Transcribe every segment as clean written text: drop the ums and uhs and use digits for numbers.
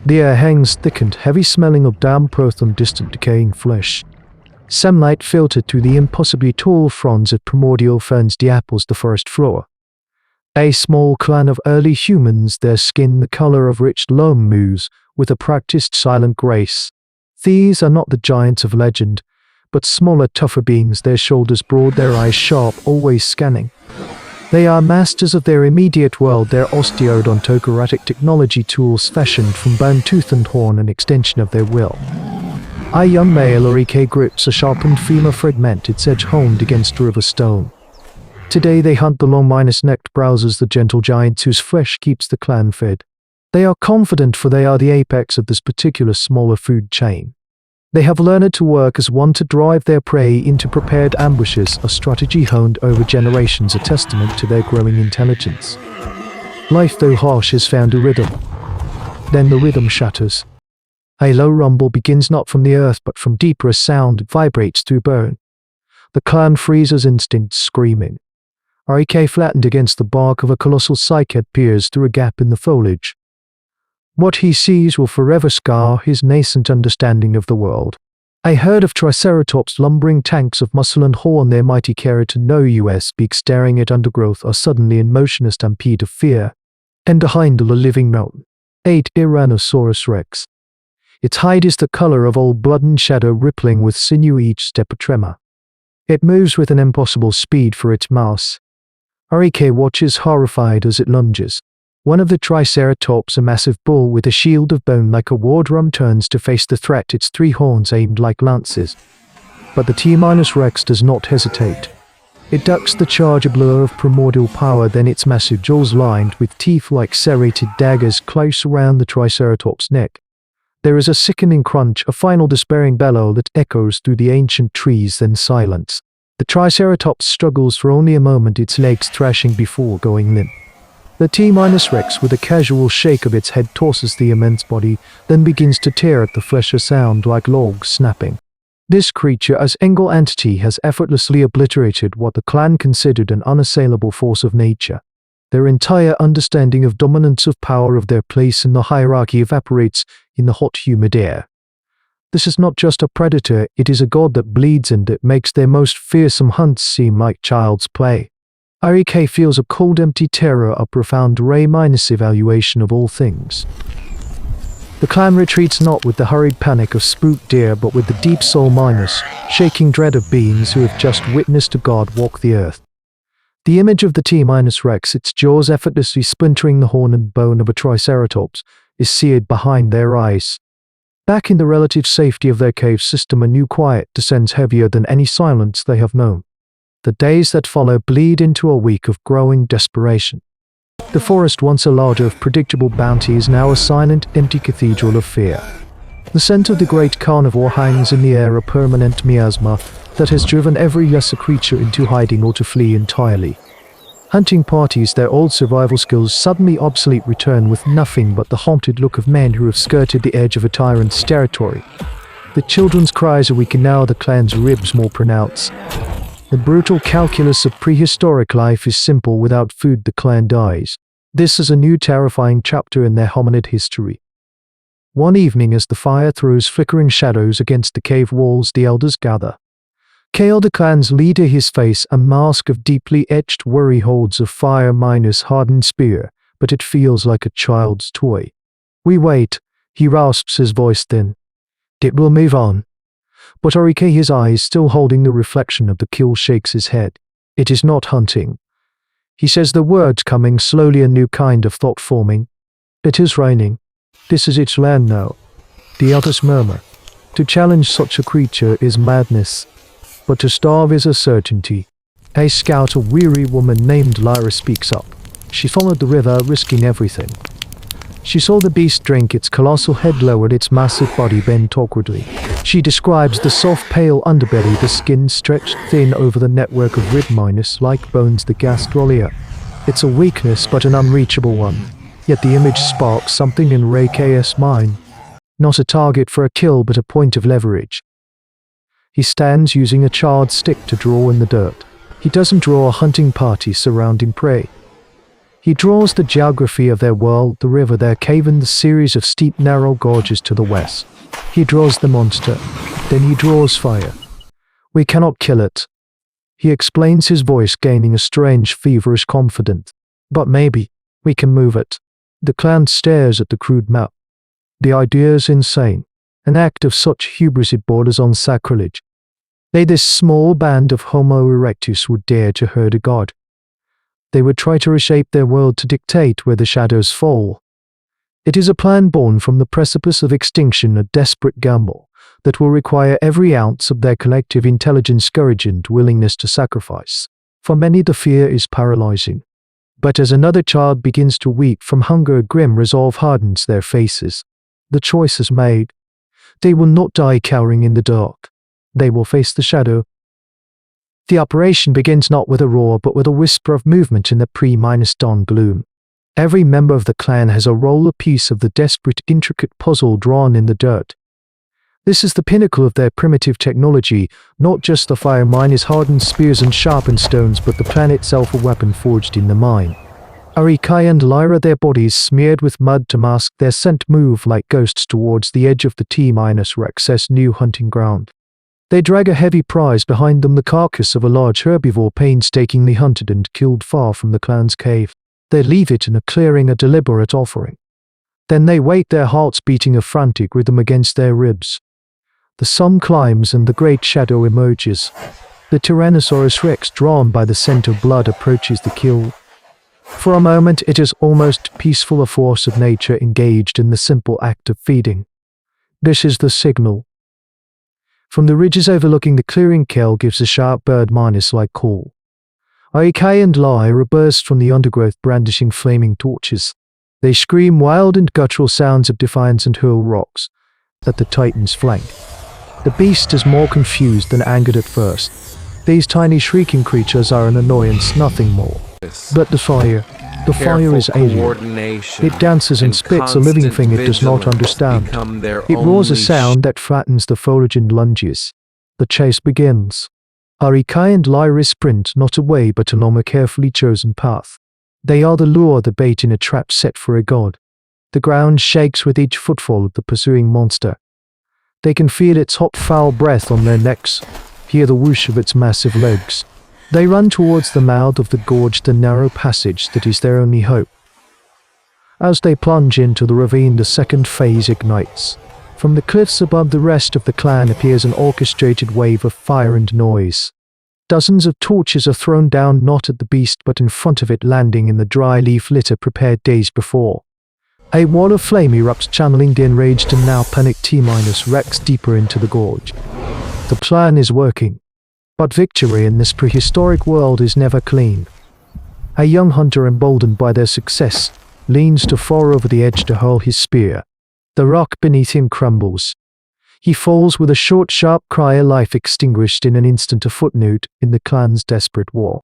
The air hangs thick and heavy, smelling of damp earth and distant decaying flesh. Sunlight filtered through the impossibly tall fronds of primordial ferns dapples the forest floor. A small clan of early humans, their skin the color of rich loam moose, with a practiced silent grace. These are not the giants of legend, but smaller, tougher beings, their shoulders broad, their eyes sharp, always scanning. They are masters of their immediate world, their osteodontocratic technology tools fashioned from bone, tooth and horn, an extension of their will. A young male Orike grips a sharpened femur fragment, its edge honed against river stone. Today they hunt the long-necked browsers, the gentle giants whose flesh keeps the clan fed. They are confident, for they are the apex of this particular smaller food chain. They have learned to work as one to drive their prey into prepared ambushes, a strategy honed over generations, a testament to their growing intelligence. Life, though harsh, has found a rhythm. Then the rhythm shatters. A low rumble begins not from the earth but from deeper, a sound that vibrates through bone. The clan freezes, instinct screaming. Orike, flattened against the bark of a colossal cycad, peers through a gap in the foliage. What he sees will forever scar his nascent understanding of the world. A herd of triceratops, lumbering tanks of muscle and horn, their mighty keratin no US beak staring at undergrowth, are suddenly in motion, a stampede of fear. And behind a living mountain, a Tyrannosaurus Rex. Its hide is the color of old blood and shadow, rippling with sinew, each step a tremor. It moves with an impossible speed for its mass. Orike watches horrified as it lunges. One of the triceratops, a massive bull with a shield of bone like a war drum, turns to face the threat, its three horns aimed like lances. But the T-Rex does not hesitate. It ducks the charge, a blur of primordial power, then its massive jaws, lined with teeth like serrated daggers, close around the triceratops' neck. There is a sickening crunch, a final despairing bellow that echoes through the ancient trees, then silence. The triceratops struggles for only a moment, its legs thrashing before going limp. The T-Rex, with a casual shake of its head, tosses the immense body, then begins to tear at the flesh, a sound like logs snapping. This creature, as single entity, has effortlessly obliterated what the clan considered an unassailable force of nature. Their entire understanding of dominance of power, of their place in the hierarchy, evaporates in the hot, humid air. This is not just a predator, it is a god that bleeds, and it makes their most fearsome hunts seem like child's play. Orike feels a cold, empty terror, a profound evaluation of all things. The clan retreats not with the hurried panic of spooked deer, but with the deep soul shaking dread of beings who have just witnessed a god walk the earth. The image of the T-Rex, its jaws effortlessly splintering the horn and bone of a triceratops, is seared behind their eyes. Back in the relative safety of their cave system, a new quiet descends, heavier than any silence they have known. The days that follow bleed into a week of growing desperation. The forest, once a larder of predictable bounty, is now a silent, empty cathedral of fear. The scent of the great carnivore hangs in the air, a permanent miasma that has driven every lesser creature into hiding or to flee entirely. Hunting parties, their old survival skills suddenly obsolete, return with nothing but the haunted look of men who have skirted the edge of a tyrant's territory. The children's cries are weaker now, the clan's ribs more pronounced. The brutal calculus of prehistoric life is simple: without food the clan dies. This is a new terrifying chapter in their hominid history. One evening, as the fire throws flickering shadows against the cave walls, the elders gather. Kale, the clan's leader, his face a mask of deeply etched worry, holds a fire miner's hardened spear, but it feels like a child's toy. We wait, he rasps, his voice thin. It will move on. But Orike, his eyes still holding the reflection of the kill, shakes his head. It is not hunting. He says the words coming slowly, a new kind of thought forming. It is raining. This is its land now. The elders murmur. To challenge such a creature is madness, but to starve is a certainty. A scout, a weary woman named Lyra, speaks up. She followed the river, risking everything. She saw the beast drink, its colossal head lowered, its massive body bent awkwardly. She describes the soft, pale underbelly, the skin stretched thin over the network of rib minus like bones, the gastrolia. It's a weakness, but an unreachable one. Yet the image sparks something in Orike's mind. Not a target for a kill, but a point of leverage. He stands using a charred stick to draw in the dirt. He doesn't draw a hunting party surrounding prey. He draws the geography of their world, the river, their cave, and the series of steep, narrow gorges to the west. He draws the monster. Then he draws fire. We cannot kill it. He explains, his voice gaining a strange, feverish confidence. But maybe we can move it. The clan stares at the crude map. The idea is insane. An act of such hubris it borders on sacrilege. This small band of Homo Erectus would dare to hurt a god. They would try to reshape their world to dictate where the shadows fall. It is a plan born from the precipice of extinction, a desperate gamble that will require every ounce of their collective intelligence, courage, and willingness to sacrifice. For many, the fear is paralyzing. But as another child begins to weep from hunger, a grim resolve hardens their faces. The choice is made. They will not die cowering in the dark. They will face the shadow. The operation begins not with a roar, but with a whisper of movement in the pre-dawn gloom. Every member of the clan has a role, a piece of the desperate, intricate puzzle drawn in the dirt. This is the pinnacle of their primitive technology, not just the fire miners' hardened spears and sharpened stones, but the plan itself, a weapon forged in the mine. Arikai and Lyra, their bodies smeared with mud to mask their scent, move like ghosts towards the edge of the T-Rex's new hunting ground. They drag a heavy prize behind them, the carcass of a large herbivore painstakingly hunted and killed far from the clan's cave. They leave it in a clearing, a deliberate offering. Then they wait, their hearts beating a frantic rhythm against their ribs. The sun climbs and the great shadow emerges. The Tyrannosaurus Rex, drawn by the scent of blood, approaches the kill. For a moment it is almost peaceful, a force of nature engaged in the simple act of feeding. This is the signal. From the ridges overlooking the clearing, Kel gives a sharp bird-like call. Arikai and Lyra burst from the undergrowth, brandishing flaming torches. They scream wild and guttural sounds of defiance and hurl rocks at the Titan's flank. The beast is more confused than angered at first. These tiny shrieking creatures are an annoyance, nothing more. But the fire is alien. It dances and spits a living thing it does not understand. It roars a sound that flattens the foliage and lunges. The chase begins. Arikai and Lyra sprint not away but along a carefully chosen path. They are the lure, the bait in a trap set for a god. The ground shakes with each footfall of the pursuing monster. They can feel its hot, foul breath on their necks, hear the whoosh of its massive legs. They run towards the mouth of the gorge, the narrow passage that is their only hope. As they plunge into the ravine, the second phase ignites. From the cliffs above, the rest of the clan appears, an orchestrated wave of fire and noise. Dozens of torches are thrown down, not at the beast but in front of it, landing in the dry leaf litter prepared days before. A wall of flame erupts, channeling the enraged and now panicked T-Rex deeper into the gorge. The plan is working. But victory in this prehistoric world is never clean. A young hunter, emboldened by their success, leans too far over the edge to hurl his spear. The rock beneath him crumbles. He falls with a short, sharp cry, a life extinguished in an instant, a footnote in the clan's desperate war.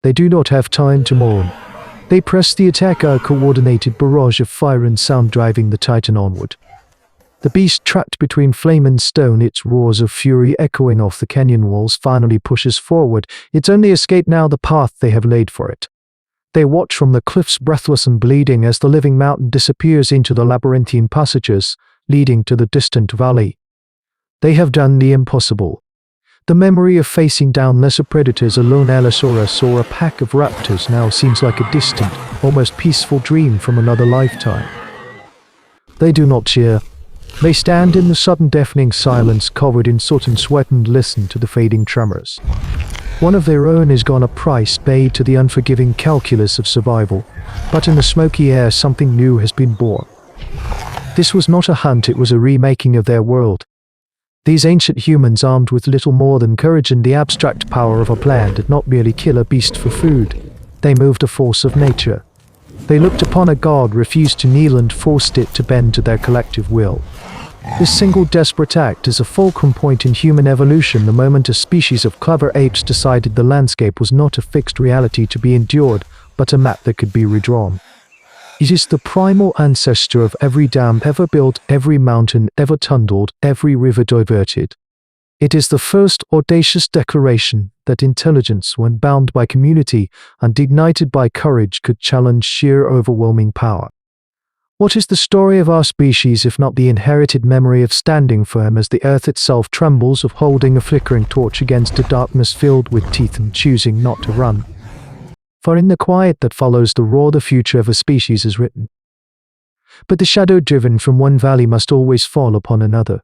They do not have time to mourn. They press the attack, a coordinated barrage of fire and sound driving the Titan onward. The beast, trapped between flame and stone, its roars of fury echoing off the canyon walls, finally pushes forward. Its only escape now, the path they have laid for it. They watch from the cliffs, breathless and bleeding, as the living mountain disappears into the labyrinthine passages leading to the distant valley. They have done the impossible. The memory of facing down lesser predators, a lone Allosaurus or a pack of raptors, now seems like a distant, almost peaceful dream from another lifetime. They do not cheer. They stand in the sudden deafening silence, covered in soot and sweat, and listen to the fading tremors. One of their own is gone, a price paid to the unforgiving calculus of survival, but in the smoky air something new has been born. This was not a hunt, it was a remaking of their world. These ancient humans, armed with little more than courage and the abstract power of a plan, did not merely kill a beast for food. They moved a force of nature. They looked upon a god, refused to kneel, and forced it to bend to their collective will. This single desperate act is a fulcrum point in human evolution, the moment a species of clever apes decided the landscape was not a fixed reality to be endured, but a map that could be redrawn. It is the primal ancestor of every dam ever built, every mountain ever tunneled, every river diverted. It is the first audacious declaration that intelligence, when bound by community and ignited by courage, could challenge sheer overwhelming power. What is the story of our species if not the inherited memory of standing firm as the earth itself trembles, of holding a flickering torch against a darkness filled with teeth and choosing not to run? For in the quiet that follows the roar, the future of a species is written. But the shadow driven from one valley must always fall upon another.